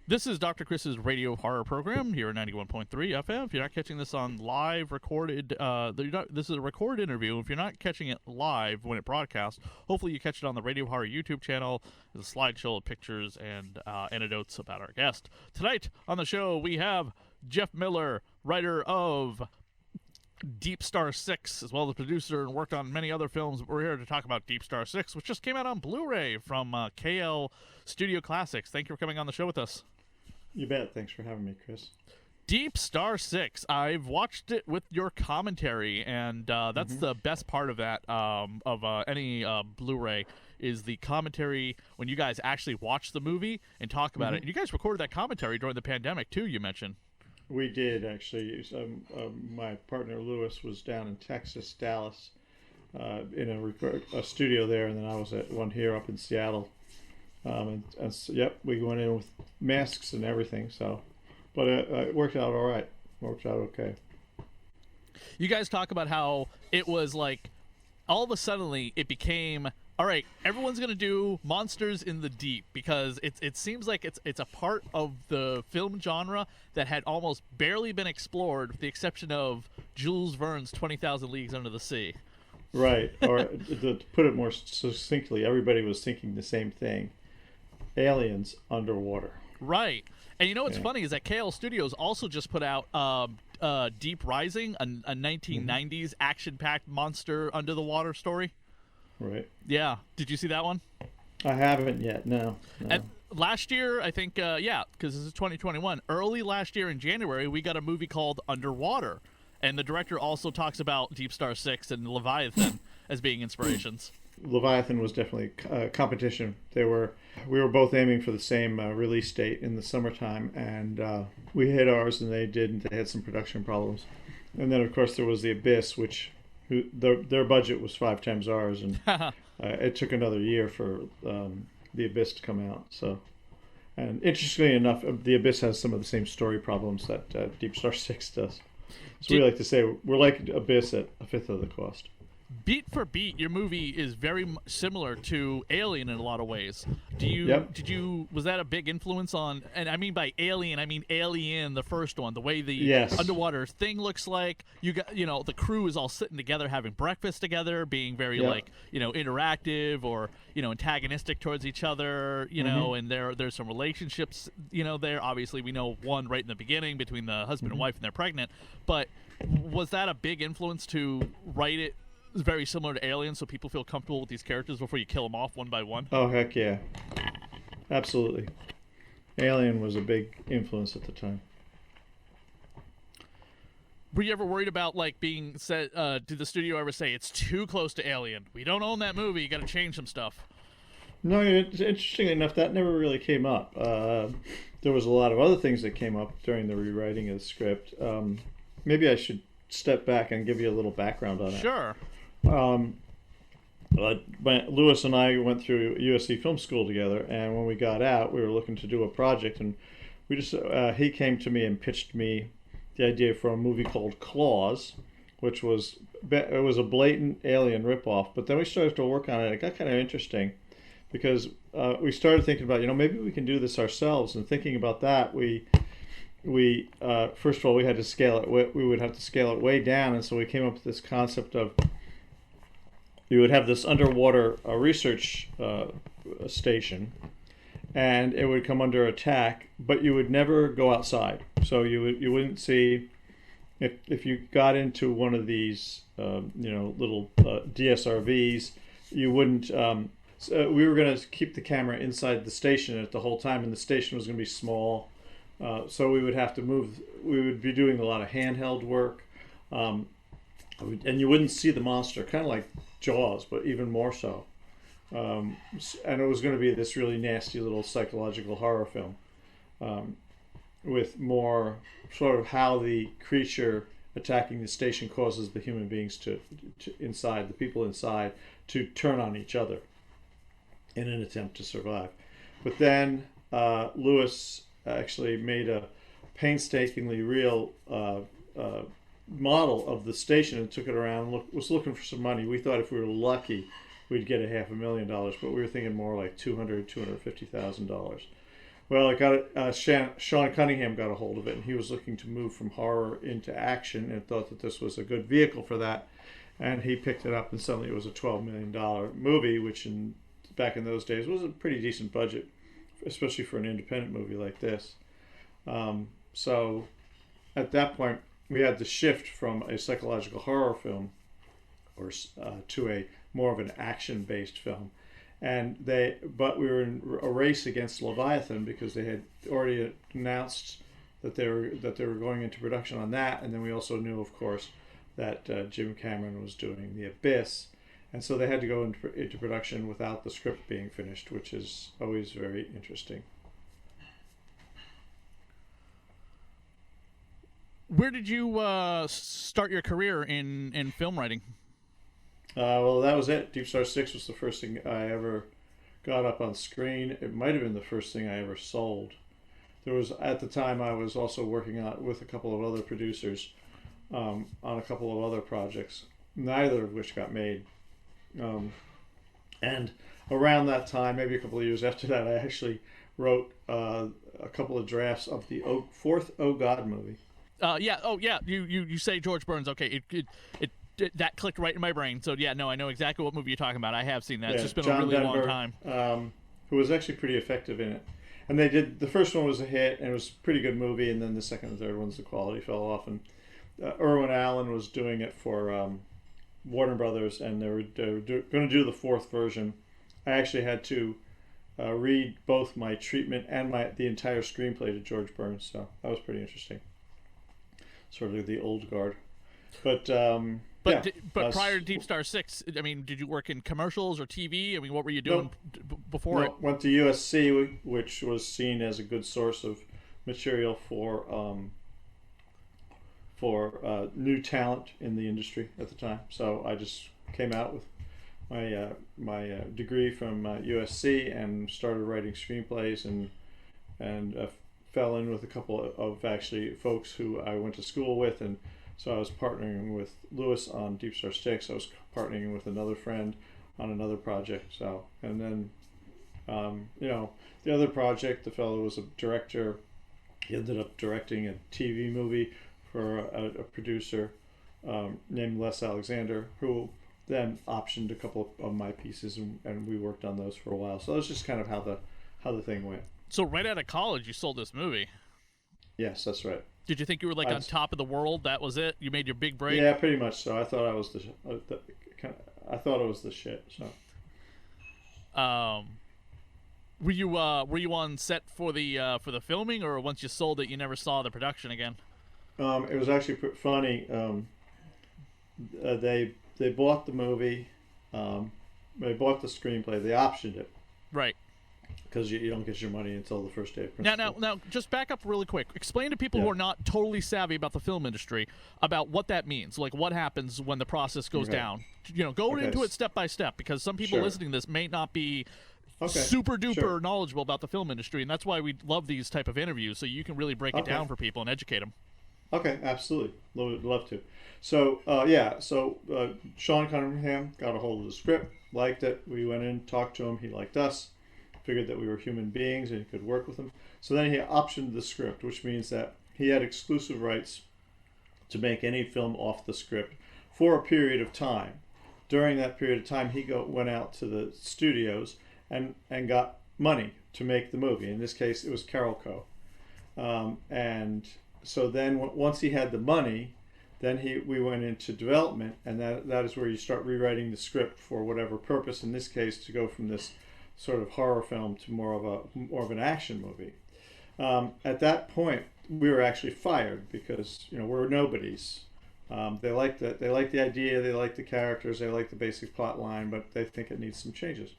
This is Dr. Chris's radio horror program here at 91.3 FM. If you're not catching this on live recorded, this is a recorded interview. If you're not catching it live when it broadcasts, hopefully you catch it on the Radio Horror YouTube channel. There's a slideshow of pictures and anecdotes about our guest. Tonight on the show, we have Jeff Miller, writer of Deep Star 6, as well as producer and worked on many other films. We're here to talk about Deep Star 6, which just came out on Blu-ray from KL Studio Classics. Thank you for coming on the show with us. You bet. Thanks for having me, Chris. Deep Star 6. I've watched it with your commentary, and that's the best part of that, of any Blu-ray, is the commentary when you guys actually watch the movie and talk about it. And you guys recorded that commentary during the pandemic, too, you mentioned. We did, actually. My partner, Lewis, was down in Texas, Dallas, in a studio there, and then I was at one here up in Seattle. Yep, we went in with masks and everything, but it worked out all right. Worked out okay. You guys talk about how it was like, all of a sudden it became, all right, everyone's going to do monsters in the deep, because it seems like it's a part of the film genre that had almost barely been explored, with the exception of Jules Verne's 20,000 Leagues Under the Sea. Right, or to put it more succinctly, everybody was thinking the same thing. Aliens underwater. Right. And you know what's funny is that KL Studios also just put out Deep Rising, a 1990s action-packed monster under the water story. Right. Yeah. Did you see that one? I haven't yet, no. And last year, I think, because this is 2021, early last year in January, we got a movie called Underwater. And the director also talks about Deep Star 6 and Leviathan as being inspirations. Leviathan was definitely competition. We were both aiming for the same release date in the summertime, and we hit ours, and they didn't. They had some production problems. And then, of course, there was The Abyss, which their budget was 5 times ours, and it took another year for The Abyss to come out. So, and interestingly enough, The Abyss has some of the same story problems that Deep Star 6 does. So we like to say we're like Abyss at a fifth of the cost. Beat for beat, your movie is very similar to Alien in a lot of ways. Was that a big influence on, and I mean by Alien, I mean Alien, the first one, the way the underwater thing looks like. You got, the crew is all sitting together having breakfast together, being very interactive or, antagonistic towards each other, and there's some relationships, there. Obviously, we know one right in the beginning between the husband and wife, and they're pregnant. But was that a big influence to write it very similar to Alien, so people feel comfortable with these characters before you kill them off one by one? Oh, heck yeah. Absolutely. Alien was a big influence at the time. Were you ever worried about, being said, did the studio ever say, it's too close to Alien, we don't own that movie, you gotta change some stuff? No, interestingly enough, that never really came up. There was a lot of other things that came up during the rewriting of the script. Maybe I should step back and give you a little background on it. Sure. Lewis and I went through USC Film School together, and when we got out, we were looking to do a project, and he came to me and pitched me the idea for a movie called Claws, which was a blatant Alien ripoff. But then we started to work on it. It got kind of interesting because we started thinking about, maybe we can do this ourselves. And thinking about that, we first of all, we had to scale it. We would have to scale it way down, and so we came up with this concept of you would have this underwater research station, and it would come under attack, but you would never go outside. So you wouldn't see if you got into one of these little DSRVs, you wouldn't. So we were going to keep the camera inside the station at the whole time, and the station was going to be small. So we would have to move. We would be doing a lot of handheld work, and you wouldn't see the monster, kind of like Jaws, but even more so. And it was going to be this really nasty little psychological horror film, with more sort of how the creature attacking the station causes the human beings to inside, the people inside, to turn on each other in an attempt to survive. But then Lewis actually made a painstakingly real model of the station and took it around and was looking for some money. We thought if we were lucky, we'd get $500,000, but we were thinking more like $250,000. Well, it got Sean Cunningham got a hold of it, and he was looking to move from horror into action, and thought that this was a good vehicle for that. And he picked it up, and suddenly it was a $12 million movie, which back in those days was a pretty decent budget, especially for an independent movie like this. So at that point, we had to shift from a psychological horror film to a more of an action-based film. But we were in a race against Leviathan because they had already announced that they were going into production on that, and then we also knew, of course, that Jim Cameron was doing The Abyss, and so they had to go into production without the script being finished, which is always very interesting. Where did you start your career in film writing? Well, that was it. Deep Star 6 was the first thing I ever got up on screen. It might have been the first thing I ever sold. There was, at the time, I was also working with a couple of other producers on a couple of other projects, neither of which got made. And around that time, maybe a couple of years after that, I actually wrote a couple of drafts of the fourth Oh God movie. Yeah. Oh, yeah. You say George Burns. Okay. It that clicked right in my brain. So yeah, no, I know exactly what movie you're talking about. I have seen that. Yeah, it's just been John a really Denver, long time. Who was actually pretty effective in it. And the first one was a hit, and it was a pretty good movie, and then the second and third ones, the quality fell off. And Irwin Allen was doing it for Warner Brothers, and they were going to do the fourth version. I actually had to read both my treatment and the entire screenplay to George Burns, so that was pretty interesting. Sort of the old guard. But prior to Deep Star 6, I mean, did you work in commercials or TV? I mean, what were you doing before it? Went to USC, which was seen as a good source of material for new talent in the industry at the time. So I just came out with my degree from USC and started writing screenplays and fell in with a couple of actually folks who I went to school with, and so I was partnering with Lewis on Deep Star 6. I was partnering with another friend on another project. So, and then, the other project, the fellow was a director. He ended up directing a TV movie for a producer named Les Alexander, who then optioned a couple of my pieces, and we worked on those for a while. So that's just kind of how the thing went. So right out of college, you sold this movie. Yes, that's right. Did you think you were on top of the world? That was it. You made your big break. Yeah, pretty much so. I thought I was I thought it was the shit. So. Were you on set for the filming, or once you sold it, you never saw the production again? It was actually funny. They bought the movie. They bought the screenplay. They optioned it. Right. Because you don't get your money until the first day of principal. Now, just back up really quick. Explain to people who are not totally savvy about the film industry about what that means. Like, what happens when the process goes down. Go into it step by step, because some people listening to this may not be super duper knowledgeable about the film industry, and that's why we love these type of interviews, so you can really break it down for people and educate them. Okay, absolutely. Love to. So, Sean Cunningham got a hold of the script, liked it. We went in, talked to him. He liked us. Figured that we were human beings and he could work with them. So then he optioned the script, which means that he had exclusive rights to make any film off the script for a period of time. During that period of time, he went out to the studios and got money to make the movie. In this case, it was Carolco. And so then once he had the money, then we went into development, and that is where you start rewriting the script for whatever purpose. In this case, to go from this sort of horror film to more of an action movie. At that point, we were actually fired because we're nobodies. They like the idea, they like the characters, they like the basic plot line, but they think it needs some changes.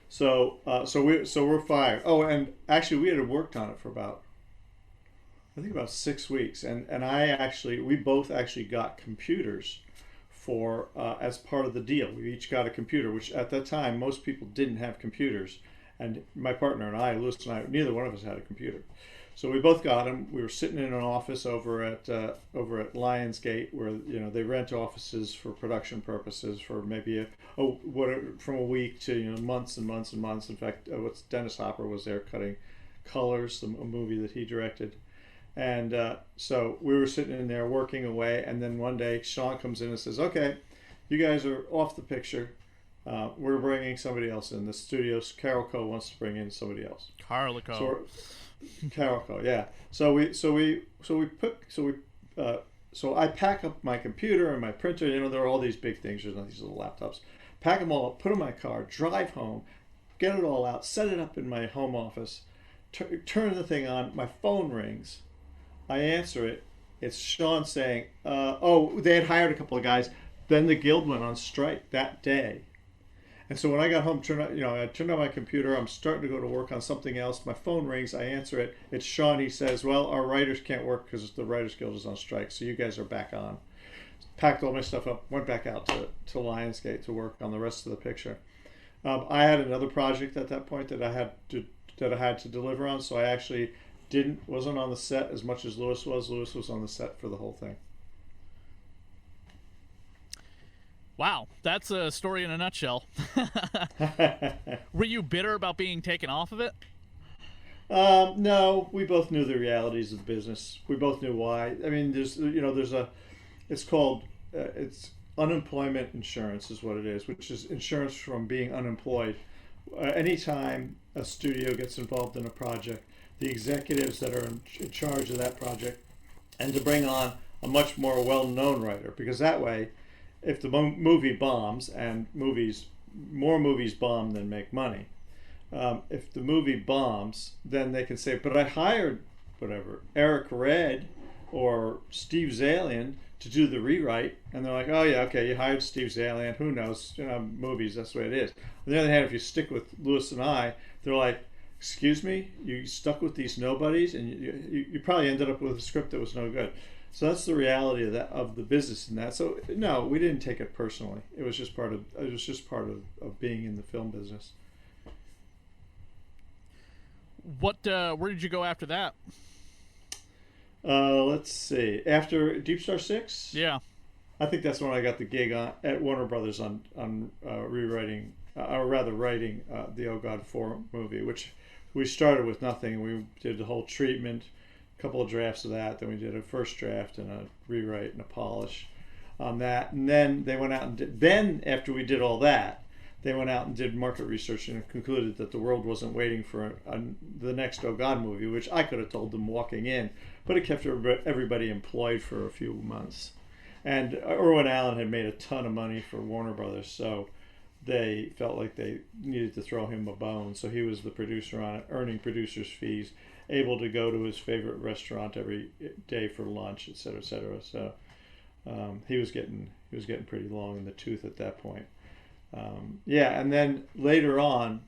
So we're fired. Oh, and actually, we had worked on it for about 6 weeks, and we both actually got computers for as part of the deal. We each got a computer, which at that time most people didn't have computers, and my partner and I, Lewis and I, neither one of us had a computer. So we both got him. We were sitting in an office over at Lionsgate, where they rent offices for production purposes for maybe from a week to months and months and months. In fact, Dennis Hopper was there cutting Colors, a movie that he directed, and so we were sitting in there working away. And then one day, Sean comes in and says, "Okay, you guys are off the picture. We're bringing somebody else in. The studio, Carolco wants to bring in somebody else." Carolco. Carolco, yeah. So I pack up my computer and my printer. There are all these big things. There's not these little laptops. Pack them all up, put them in my car, drive home, get it all out, set it up in my home office, turn the thing on. My phone rings. I answer it. It's Sean saying, they had hired a couple of guys. Then the guild went on strike that day. And so when I got home, I turned on my computer. I'm starting to go to work on something else. My phone rings. I answer it. It's Sean. He says, "Well, our writers can't work because the Writers Guild is on strike. So you guys are back on." Packed all my stuff up. Went back out to Lionsgate to work on the rest of the picture. I had another project at that point that I had to deliver on. So I actually wasn't on the set as much as Lewis was. Lewis was on the set for the whole thing. Wow, that's a story in a nutshell. Were you bitter about being taken off of it? No, we both knew the realities of the business. We both knew why. I mean, it's called it's unemployment insurance is what it is, which is insurance from being unemployed. Anytime a studio gets involved in a project, the executives that are in charge of that project and to bring on a much more well-known writer, because that way, if the movie bombs, and more movies bomb than make money, if the movie bombs, then they can say, "But I hired Eric Red or Steve Zalian to do the rewrite," and they're like, "Oh yeah, okay, you hired Steve Zalian. Who knows? Movies, that's the way it is." On the other hand, if you stick with Lewis and I, they're like, "Excuse me, you stuck with these nobodies, and you probably ended up with a script that was no good." So that's the reality of the business in that. So no, we didn't take it personally. It was just part of being in the film business. Where did you go after that? Let's see. After deepstarsix? Yeah. I think that's when I got the gig at Warner Brothers on rewriting, or rather writing the Oh God 4 movie, which we started with nothing. We did the whole treatment, couple of drafts of that, then we did a first draft and a rewrite and a polish on that, and then they went out and then after we did all that, they went out and did market research and concluded that the world wasn't waiting for the next Oh God movie, which I could have told them walking in, but it kept everybody employed for a few months. And Irwin Allen had made a ton of money for Warner Brothers, so they felt like they needed to throw him a bone, so he was the producer on it, earning producer's fees, able to go to his favorite restaurant every day for lunch, et cetera, et cetera. So he was getting pretty long in the tooth at that point. And then later on,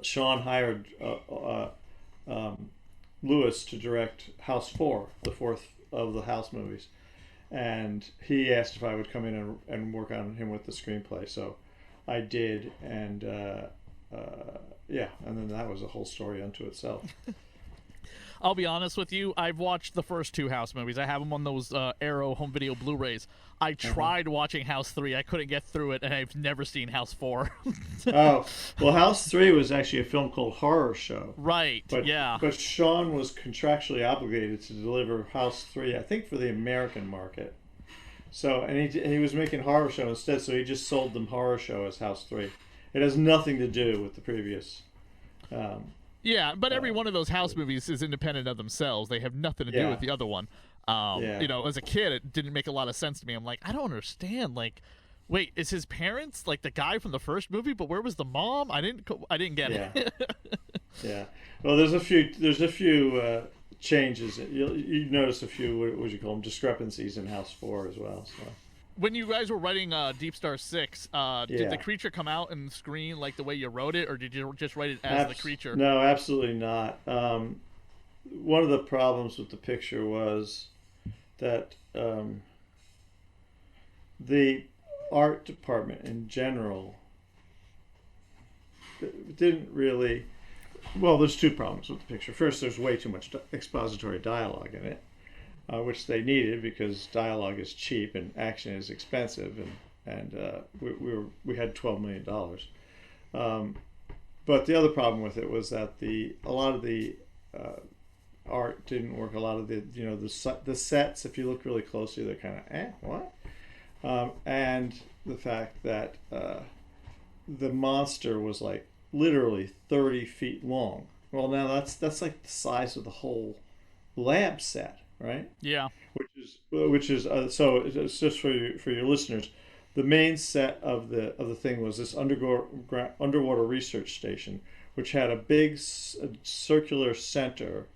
Sean hired Lewis to direct House 4, the fourth of the House movies, and he asked if I would come in and work on him with the screenplay. So I did, and and then that was a whole story unto itself. I'll be honest with you, I've watched the first two House movies. I have them on those Arrow home video Blu-rays. I tried watching House 3. I couldn't get through it, and I've never seen House 4. Oh, well, House 3 was actually a film called Horror Show. Right, But Sean was contractually obligated to deliver House 3, I think, for the American market. So, and he was making Horror Show instead, so he just sold them Horror Show as House 3. It has nothing to do with the previous. But every one of those House movies is independent of themselves. They have nothing to do with the other one. As a kid, it didn't make a lot of sense to me. I'm like, I don't understand. Like, wait, is his parents like the guy from the first movie? But where was the mom? I didn't get it. Yeah. Well, there's a few changes. You notice a few, what would you call them, discrepancies in House 4 as well. So. When you guys were writing deepstarsix, did the creature come out and screen like the way you wrote it, or did you just write it as the creature? No, absolutely not. One of the problems with the picture was that the art department in general didn't really Well, there's two problems with the picture. First, there's way too much expository dialogue in it, which they needed because dialogue is cheap and action is expensive, and we had $12 million. But the other problem with it was that a lot of the art didn't work. A lot of the sets, if you look really closely, they're kind of what? And the fact that the monster was like literally 30 feet long. Well, now that's like the size of the whole lab set, right? Yeah. Which is so it's just for your listeners. The main set of the thing was this underwater research station, which had a big circular center,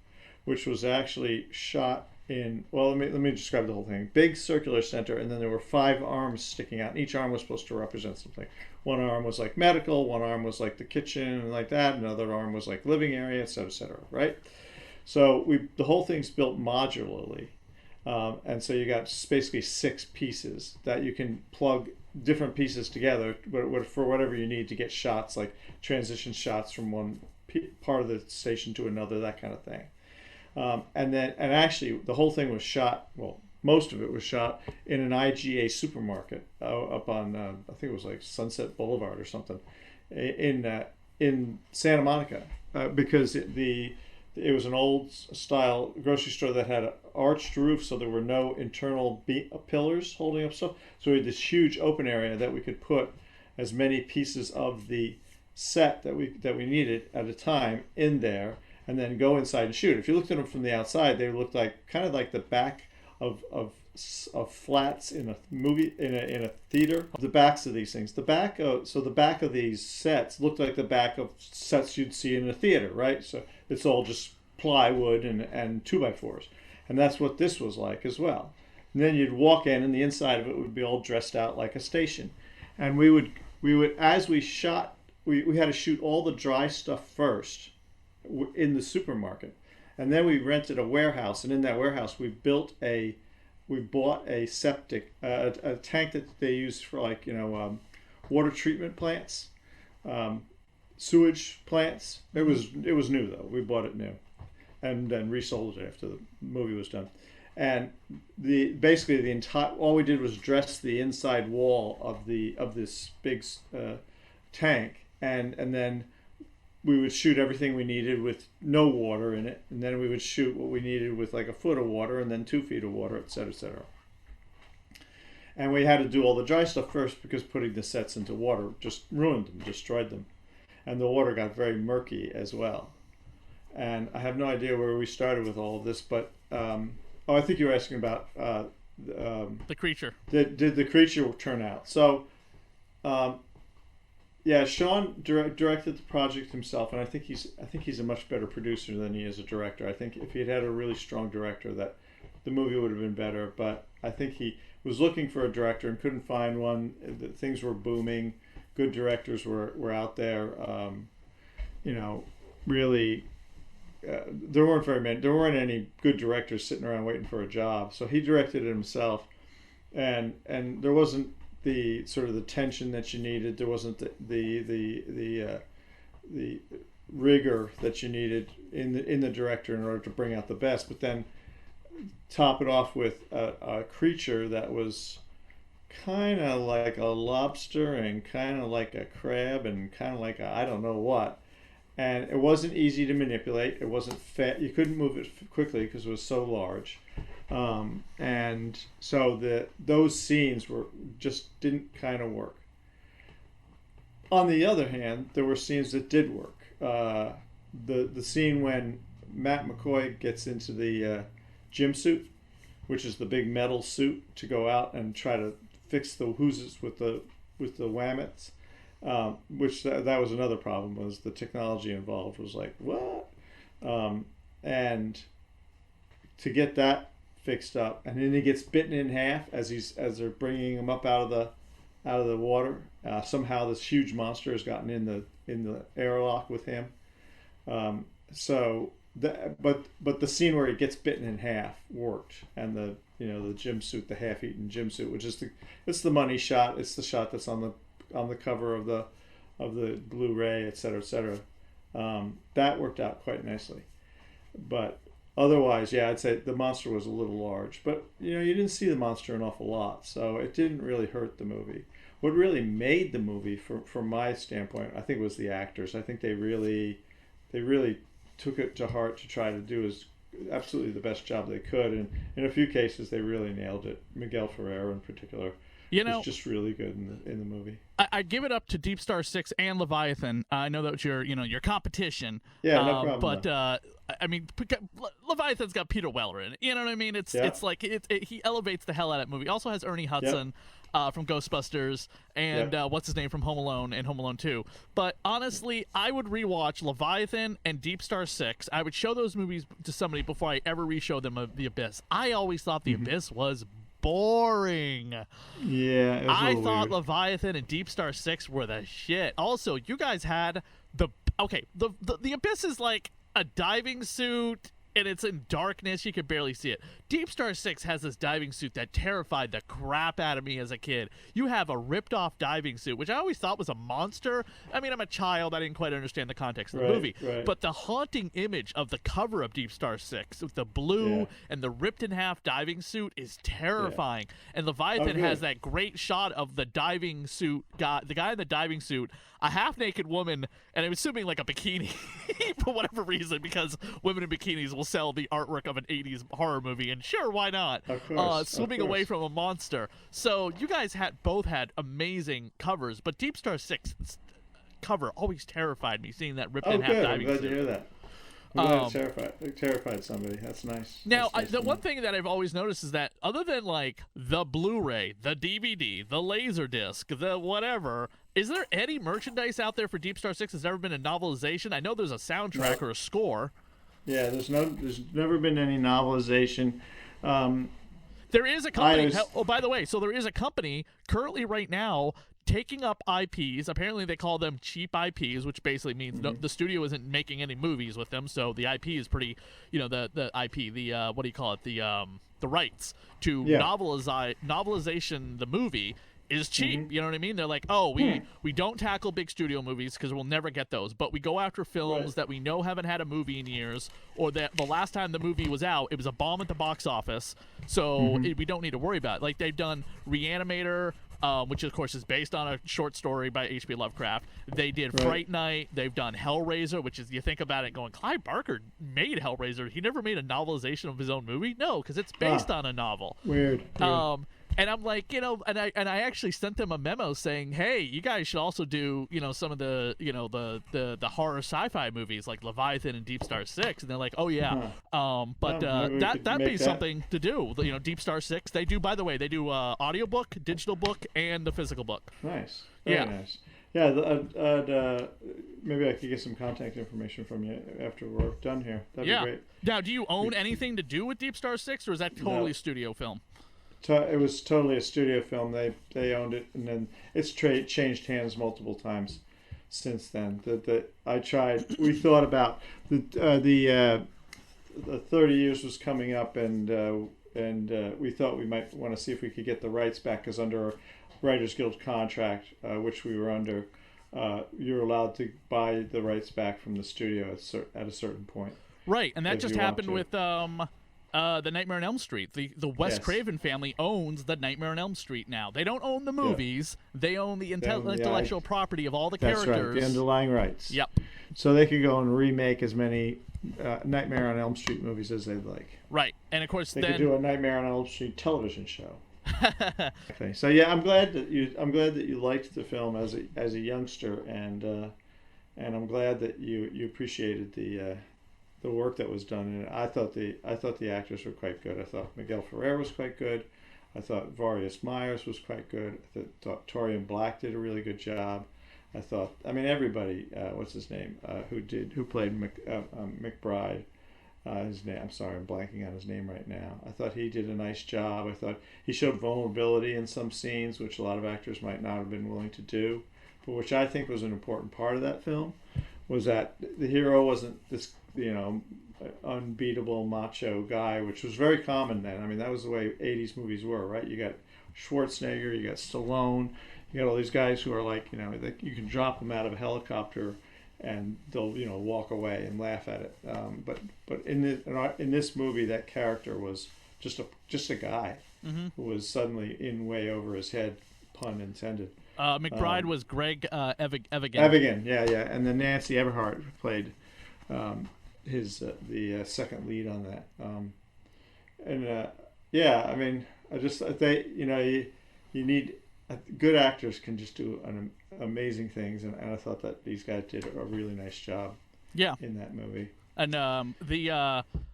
which was actually shot in. Well, let me describe the whole thing. Big circular center, and then there were 5 arms sticking out. And each arm was supposed to represent something. One arm was like medical, one arm was like the kitchen and like that, another arm was like living area, et cetera, right? So the whole thing's built modularly. And so you got basically 6 pieces that you can plug different pieces together for whatever you need to get shots, like transition shots from one part of the station to another, that kind of thing. And actually the whole thing was shot, well, most of it was shot in an IGA supermarket up on, I think it was like Sunset Boulevard or something, in Santa Monica, because it was an old style grocery store that had an arched roof, so there were no internal pillars holding up stuff. So we had this huge open area that we could put as many pieces of the set that we needed at a time in there, and then go inside and shoot. If you looked at them from the outside, they looked like kind of like the back of flats in a movie in a theater. The backs of these things, the back of these sets looked like the back of sets you'd see in a theater, right? So it's all just plywood and 2x4s, and that's what this was like as well. And then you'd walk in, and the inside of it would be all dressed out like a station. And we would as we shot, we had to shoot all the dry stuff first in the supermarket, and then we rented a warehouse, and in that warehouse we bought a septic, a tank that they use for like water treatment plants, sewage plants. It was new though. We bought it new, and then resold it after the movie was done. And basically the entire, all we did was dress the inside wall of this big tank, and then we would shoot everything we needed with no water in it, and then we would shoot what we needed with like a foot of water, and then 2 feet of water, et cetera, et cetera. And we had to do all the dry stuff first because putting the sets into water just ruined them, destroyed them. And the water got very murky as well. And I have no idea where we started with all of this, but I think you were asking about the creature. Did the creature turn out? So yeah, Sean directed the project himself, and I think he's a much better producer than he is a director. I think if he had a really strong director, that the movie would have been better. But I think he was looking for a director and couldn't find one. Things were booming. Good directors were out there. Really, there weren't very many. There weren't any good directors sitting around waiting for a job. So he directed it himself, and there wasn't the sort of the tension that you needed. There wasn't the rigor that you needed in the director in order to bring out the best. But then top it off with a creature that was kind of like a lobster and kind of like a crab and kind of like a I don't know what. And it wasn't easy to manipulate. It wasn't fat. You couldn't move it quickly because it was so large. And so those scenes just didn't kind of work. On the other hand, there were scenes that did work. The scene when Matt McCoy gets into the gym suit, which is the big metal suit to go out and try to fix the whoozes with the Whammets, which that was another problem, was the technology involved was like what, and to get that fixed up, and then he gets bitten in half as they're bringing him up out of the water. Somehow this huge monster has gotten in the airlock with him. But the scene where he gets bitten in half worked, and the gym suit, the half-eaten gym suit, which is it's the money shot. It's the shot that's on the cover of the Blu-ray, et cetera, That worked out quite nicely. But otherwise, yeah, I'd say the monster was a little large. But you didn't see the monster an awful lot, so it didn't really hurt the movie. What really made the movie, from my standpoint, I think was the actors. I think they really took it to heart to try to do absolutely the best job they could, and in a few cases they really nailed it. Miguel Ferrer in particular was just really good in the movie. I give it up to Deep Star Six and Leviathan. I know that your competition. Yeah, no problem. But I mean, Leviathan's got Peter Weller in it. You know what I mean? It's like he elevates the hell out of that movie. Also has Ernie Hudson. From Ghostbusters and what's his name from Home Alone and Home Alone 2. But honestly, I would rewatch Leviathan and Deep Star 6. I would show those movies to somebody before I ever re-show them The Abyss. I always thought The Abyss was boring. Yeah, it was I thought weird. Leviathan and Deep Star 6 were the shit. Also, you guys had the Abyss is like a diving suit, and it's in darkness. You can barely see it. Deep Star 6 has this diving suit that terrified the crap out of me as a kid. You have a ripped-off diving suit, which I always thought was a monster. I mean, I'm a child. I didn't quite understand the context of the movie. Right. But the haunting image of the cover of Deep Star 6 with the blue and the ripped-in-half diving suit is terrifying. And Leviathan has that great shot of the diving suit guy, the guy in the diving suit, a half-naked woman, and I'm assuming like a bikini for whatever reason, because women in bikinis will sell the artwork of an 80s horror movie, and sure, why not? Of course, swimming away from a monster. So you guys both had amazing covers, but Deep Star 6 cover always terrified me, seeing that ripped-in-half diving suit. I'm glad to hear that. I'm glad it terrified somebody. That's nice. Now, That's nice the one thing that I've always noticed is that other than like the Blu-ray, the DVD, the Laserdisc, the whatever, is there any merchandise out there for Deep Star 6 that's ever been a novelization? I know there's a soundtrack or a score. Yeah, there's never been any novelization. There is a company. By the way, so there is a company currently right now taking up IPs. Apparently, they call them cheap IPs, which basically means the studio isn't making any movies with them. So the IP is pretty, the IP, what do you call it? The rights to novelization the movie is cheap. You know what I mean? They're like, oh, we don't tackle big studio movies because we'll never get those, but we go after films that we know haven't had a movie in years, or that the last time the movie was out, it was a bomb at the box office, so we don't need to worry about it. Like they've done Reanimator, which of course is based on a short story by H.P. Lovecraft. They did Fright Night. They've done Hellraiser, which is, you think about it going, Clive Barker made Hellraiser. He never made a novelization of his own movie? No, because it's based on a novel. Weird. And I'm like, and I actually sent them a memo saying, hey, you guys should also do, some of the, the horror sci-fi movies like Leviathan and Deep Star 6. And they're like, oh yeah. That'd be something to do. Deep Star 6. They do, by the way, they do audiobook, digital book, and the physical book. Nice. Very nice. Yeah, maybe I could get some contact information from you after we're done here. That'd be great. Now, do you own anything to do with Deep Star 6, or is that totally studio film? It was totally a studio film. They owned it, and then it's changed hands multiple times since then. We thought about the 30 years was coming up, and we thought we might want to see if we could get the rights back, because under a Writers Guild contract, which we were under, you're allowed to buy the rights back from the studio at a certain point. Right, and that just happened with the Nightmare on Elm Street. The Wes Craven family owns the Nightmare on Elm Street now. They don't own the movies. They own the intellectual property of all the characters. That's right, the underlying rights. Yep. So they could go and remake as many Nightmare on Elm Street movies as they'd like. Right, and of course they could do a Nightmare on Elm Street television show. Okay. So yeah, I'm glad that you liked the film as a youngster, and I'm glad that you appreciated the work that was done in it. I thought the actors were quite good. I thought Miguel Ferrer was quite good. I thought Varius Myers was quite good. I thought Torian Black did a really good job. Everybody. What's his name? Who played McBride? His name. I'm sorry, I'm blanking on his name right now. I thought he did a nice job. I thought he showed vulnerability in some scenes, which a lot of actors might not have been willing to do, but which I think was an important part of that film. Was that the hero wasn't this, unbeatable macho guy, which was very common then. I mean, that was the way 80s movies were, right? You got Schwarzenegger, you got Stallone, you got all these guys who are like, you can drop them out of a helicopter and they'll walk away and laugh at it. But in this movie, that character was just a guy who was suddenly in way over his head, pun intended. McBride was Greg Evigan. Evigan, yeah, and then Nancy Everhart played the second lead on that. I mean, you need good actors can just do amazing things, and I thought that these guys did a really nice job. Yeah. In that movie. And a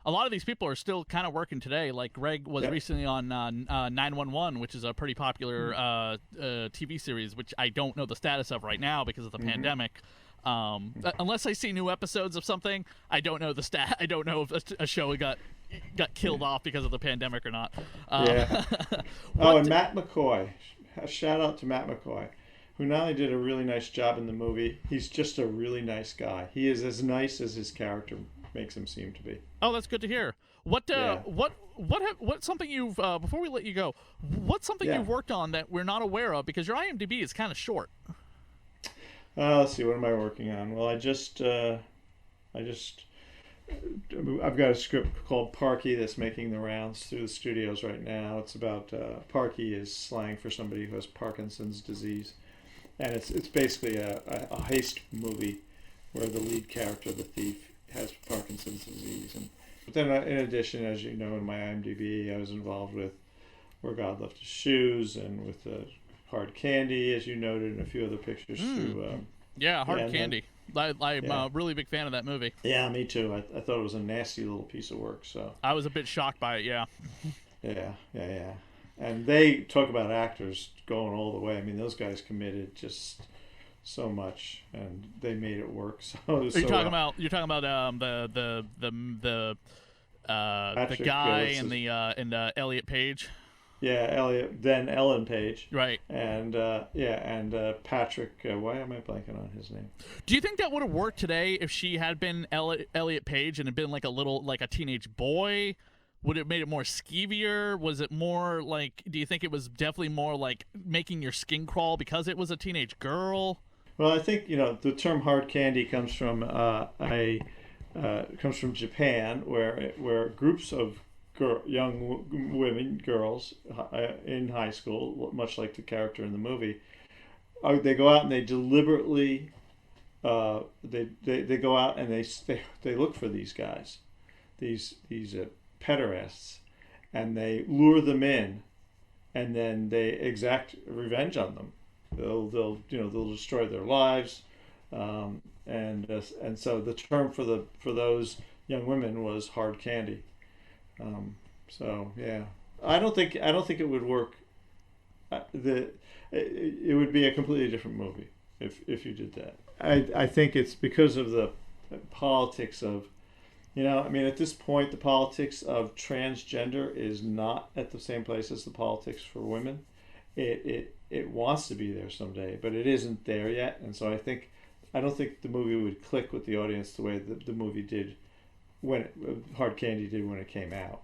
lot of these people are still kind of working today. Like Greg was recently on 911, which is a pretty popular TV series, which I don't know the status of right now because of the pandemic. Unless I see new episodes of something, I don't know the stat. I don't know if a show got killed off because of the pandemic or not. And Matt McCoy. A shout out to Matt McCoy, who not only did a really nice job in the movie, he's just a really nice guy. He is as nice as his character makes him seem to be. Oh, that's good to hear. What's something you've before we let you go? What's something you've worked on that we're not aware of, because your IMDb is kind of short? Let's see, what am I working on? Well, I've got a script called Parky that's making the rounds through the studios right now. It's about Parky is slang for somebody who has Parkinson's disease, and it's basically a heist movie where the lead character, the thief, has Parkinson's disease. But then, in addition, as you know, in my IMDb, I was involved with Where God Left His Shoes and with Hard Candy, as you noted, and a few other pictures through. Hard Candy. I'm a really big fan of that movie. Yeah, me too. I thought it was a nasty little piece of work. So I was a bit shocked by it. Yeah. Yeah. And they talk about actors going all the way. I mean, those guys committed just so much, and they made it work. You're talking about the guy and Elliot Page. Yeah, Elliot, then Ellen Page. Right. And Patrick, why am I blanking on his name? Do you think that would have worked today if she had been Elliot Page and had been like a teenage boy? Would it have made it more skeevier? Was it more like, do you think it was definitely more like making your skin crawl because it was a teenage girl? Well, I think, the term hard candy comes from Japan, where groups of young women, girls in high school, much like the character in the movie, they go out and they deliberately they go out and they look for these guys, these pederasts, and they lure them in, and then they exact revenge on them. They'll destroy their lives, and so the term for those young women was hard candy. I don't think it would work. It would be a completely different movie if you did that. I think it's because of the politics of, at this point the politics of transgender is not at the same place as the politics for women. It wants to be there someday, but it isn't there yet, and so I don't think the movie would click with the audience the way that the movie did when Hard Candy did when it came out.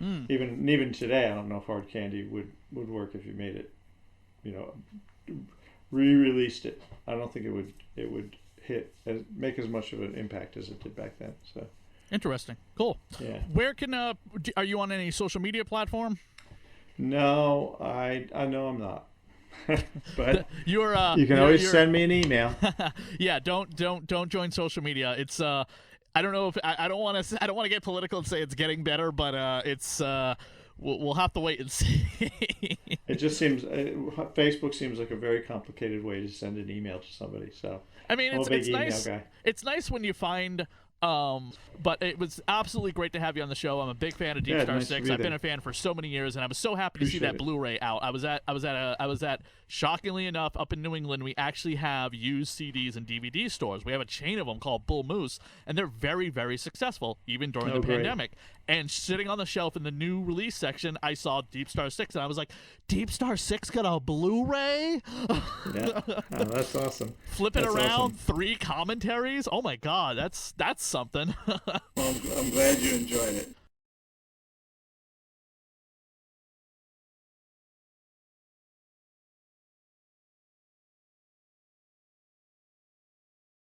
Even today, I don't know if Hard Candy would work if you made it, re-released it. I don't think it would make as much of an impact as it did back then. So interesting, cool. Yeah. Where can are you on any social media platform? No, I know I'm not. But you can always send me an email. Yeah, don't join social media. It's I don't know if I don't want to get political and say it's getting better, but it's we'll have to wait and see. It just seems Facebook seems like a very complicated way to send an email to somebody. So I mean, it's nice. Guy. It's nice when you find. But it was absolutely great to have you on the show. I'm a big fan of Deep Star Six. I've been a fan for so many years, and I was so happy to see that Blu-ray out. I was at shockingly enough up in New England. We actually have used CDs and DVD stores. We have a chain of them called Bull Moose, and they're very, very successful even during the pandemic. And sitting on the shelf in the new release section, I saw Deep Star 6, and I was like, Deep Star 6 got a Blu-ray? Yeah, that's awesome. Flip it around, 3 commentaries? Oh my God, that's something. Well, I'm glad you enjoyed it.